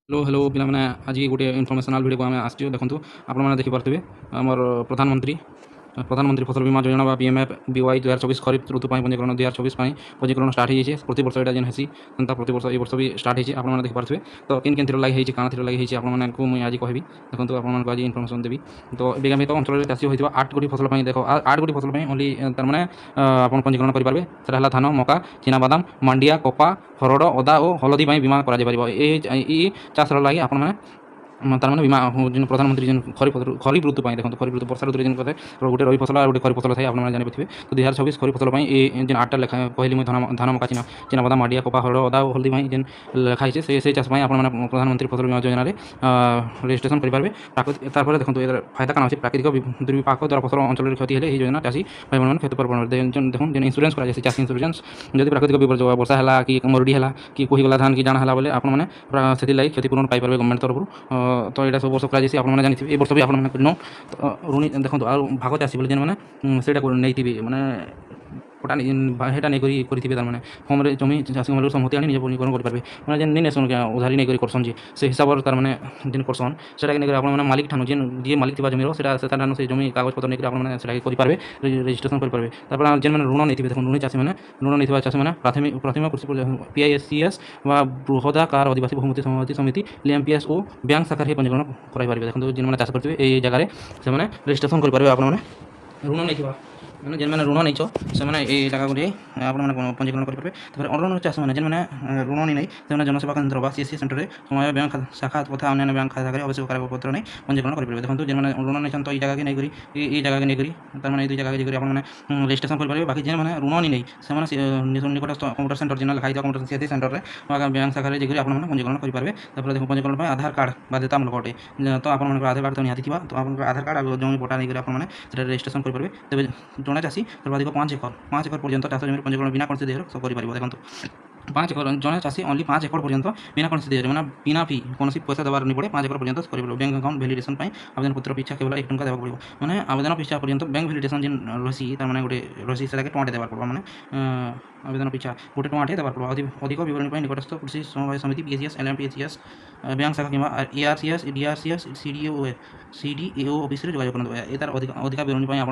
Hello hello पिलाମାନେ ଆଜି ଗୋଟେ ଇନଫର୍ମେସନାଲ ଭିଡ଼ିଓକୁ ଆମେ ଆସିଛୁ। ଦେଖନ୍ତୁ ଆପଣମାନେ ଦେଖିପାରୁଥିବେ ଆମର ପ୍ରଧାନମନ୍ତ୍ରୀ ଫସଲ ବୀମା ଯୋଜନା ବା PMFBY 2024 ଖରିଫ ଋତୁ ପାଇଁ ପଞ୍ଜୀକରଣ 2024 ପାଇଁ ପଞ୍ଜୀକରଣ ଷ୍ଟାର୍ଟ ହେଇଯାଇଛି। ପ୍ରତି ବର୍ଷ ଏଇଟା ଯେନ୍ ହେସି ସେନ୍ତା ପ୍ରତି ବର୍ଷ এই ବର୍ଷ ବି ଷ୍ଟାର୍ଟ ହେଇଛି। ଆପଣମାନେ ଦେଖିପାରୁଥିବେ ତ କିନ୍ ଥିର ଲାଗି ହେଇଛି କାଣା ଥିର ଲାଗି ହେଇଛି ଆପଣମାନଙ୍କୁ ମୁଁ ଆଜି କହିବି। ଦେଖନ୍ତୁ ଆପଣମାନଙ୍କୁ ଆଜି ଇନଫର୍ମେସନ୍ ଦେବି। ତ ବିଗାମିତ ଅଞ୍ଚଳରେ ଚାଷୀ ହୋଇଥିବା 8 ଗୋଟି ଫସଲ ପାଇଁ ଦେଖ 8 ଗୋଟି ଫସଲ ପାଇଁ ଓନ୍ଲି ତାର ମାନେ ଆପଣ ପଞ୍ଜୀକରଣ କରିପାରିବେ। ସେଟା ହେଲା ଧାନ, ମକା, ଚିନାବାଦାମ, ମାଣ୍ଡିଆ, କପା, ହରଡ଼, ଅଦା ଓ ହଳଦୀ ପାଇଁ ବୀମା କରାଯାଇପାରିବ। এই ଚାଷର ଲାଗି ଆପଣମାନେ ତାর মানে বীমা যেন প্রধানমন্ত্রী যেন খরিফ ঋতু পাই দেখুন খরিফ ঋতু বর্ষা ঋতুরে যেন কথা গোটে রবি ফসল আর গোটে খরিফ ফসল থাকে আপনারা জানিপারে। তো 2024 খরিফ ফসল এই যে 8টা লেখা কহিলি মুই ধান মকা চিনাবাদাম মাডিয়া কপা হরড় অদা ও হলদি যেন লেখা হয়েছে সেই চাষ পাই আপনার প্রধানমন্ত্রী ফসল বীমা যোজনার রেজিস্ট্রেশন করে পারবে। তারপরে দেখুন এর ফায়দা কারণ আছে প্রাকৃতিক দুর্বিপাক দ্বারা ফসল অঞ্চলের ক্ষতি হলে এই যোজনা চাষী ভাই বোন ক্ষতিপূরণ দেখুন যে ইন্সুরেন্স করা যাচ্ছে চাষী ইন্সুরেন্স যদি প্রাকৃতিক বিপর্যয় বর্ষা হল কি মরুড়ি হল কি কহিগলা ধান কি জানা হল বলে আপনার ସେଥିଲାଗି କ୍ଷତିପୂରଣ ପାଇପାରିବେ ଗଭର୍ଣ୍ଣମେଣ୍ଟ ତରଫରୁ। ତ ଏଇଟା ସବୁ ବର୍ଷ କରାଯାଇଛି ଆପଣମାନେ ଜାଣିଥିବେ ଏ ବର୍ଷ ବି ଆପଣମାନେ କରିନ ତ ଋଣୀ ଦେଖନ୍ତୁ ଆଉ ଭାଗ ଚାଷୀ ବୋଲି ଯେନ୍ ମାନେ ସେଇଟା ନେଇଥିବେ ମାନେ ওটা সেটা নেই করে তার হোমরে জমি চাষী হোমের সম্মতি আনি নিজে পঞ্জীকরণ করে মানে যেন নেই উধারি নেই করছেন যে সেই হিসাবে তার মানে যেন করছেন সেটাকে নেই আপনার মালিক ঠানু যে যে মালিক থাকা জমির সেটা ঠানু সেই জমি কাগজপত্র নেই আপনার সেটাকে করে রেজিস্ট্রেশন করে তারপরে যেন মানে ঋণ নেই দেখুন ঋণী চাষী মানে ঋণ নেই চাষী মানে প্রাথমিক কৃষি PISCS বা বৃহদাকার আদিবাসী বহুমতি সমিতি সমিতি LMPS ও ব্যাঙ্ক শাখার পঞ্জীকরণ করাই পারবে। দেখুন যেন মানে চাষ করতে এই জায়গায় সে রেজিস্ট্রেশন করে পারবে আপনার ঋণ নেই মানে যেন মানে ঋণ নেইছ ସେମାନେ এই জায়গাগুলি ଆପଣମାନେ ପଞ୍ଜୀକରଣ କରିପାରିବେ। ତାପରେ ଅରୁଣ ଚାଷୀମାନେ ଯେନ୍ମାନେ ଋଣ ନେଇ ସେମାନେ ଜନସେବା କେନ୍ଦ୍ର ବା CSC ସେଣ୍ଟରରେ ସମୟ ବ୍ୟାଙ୍କ ଶାଖା ତଥା ଅନ୍ୟାନ୍ୟ ବ୍ୟାଙ୍କ ଖାତାରେ ଆବଶ୍ୟକ କାଗଜପତ୍ର ନେଇ ପଞ୍ଜୀକରଣ କରିପାରିବେ। ଦେଖନ୍ତୁ ଯେନ୍ମାନେ ଋଣ ନେଇଛନ୍ତି ତ ଏଇ ଜାଗାକେ ନେଇକରି এই জায়গাকে নেইকরি তারমানে এই দুই জায়গাকে যাই আপনার রেজিস্ট্রেশন করে পারবে। বাকি যেମାନେ ଋଣ নেই ସେମାନେ নিকটস্থ কম্পুটর সেন্টার যেন লেখা কম্পুটর CSC সেন্টারে বা ব্যাঙ্ক শাখাରେ যাই আপনার পঞ্জীকରଣ କରିପାରିବେ। তারপরে দেখুন পঞ্জীকରଣ ପାଇଁ আধার কার্ড বাধ্যতামূলক অটে। তো আপনার আধার কার্ড তো নিহাতি থিবা তো আপনার আধার কার্ড আর জমি পটা নেইকরি আপনার সেটা রেজিস্ট্রেশন କରିପାରିବେ। ତେବେ ଜଣେ ଚାଷୀ ସର୍ବାଧିକ 5 ଏକର পর্যন্ত চাষ জমির পঞ্জীকরণ বিনা কৌଣସି ଦେହରେ କରିପାରିବ। ଦେଖନ୍ତୁ 5 একর জনে চাষী অনলি 5 একর পর্যন্ত বিনা কৌଣସି দেহରେ মানে বিনা ফি কৌଣସି পয়সা দেবার नहीं पड़े 5 একর পর্যন্ত କରିପାରିବ। ব্যাঙ্ক আকাউন্ট ভ্যালিডেশন ପାଇଁ আবেদন পত্র পিছা কেবল 1 ଟଙ୍କା দেବାକୁ ପଡ଼ିବ। ମାନେ ଆବେଦନ ପିଛା ପର୍ଯ୍ୟନ୍ତ ବ୍ୟାଙ୍କ ଭ୍ୟାଲିଡେସନ୍ ଯେନ୍ ରହିଛି ତାର ମାନେ ଗୋଟେ ରହିଛି ସେଟାକେ ଟଙ୍କାଟେ ଦେବାକୁ ପଡ଼ିବ। ମାନେ ଆବେଦନ ପିଛା ଗୋଟେ ଟଙ୍କାଟେ ଦେବାକୁ ପଡ଼ିବ। ଅଧିକ ବିବରଣୀ ପାଇଁ ନିକଟସ୍ଥ କୃଷି ସମବାୟ ସମିତି PSCS LMPSCS ବ୍ୟାଙ୍କ ଶାଖା କିମ୍ବା ARCS DRCS CDAO ଅଫିସରେ ଯୋଗାଯୋଗ କରନ୍ତୁ। ଏ ତାର ଅଧିକା ବିବରଣୀ ପାଇଁ ଆପଣ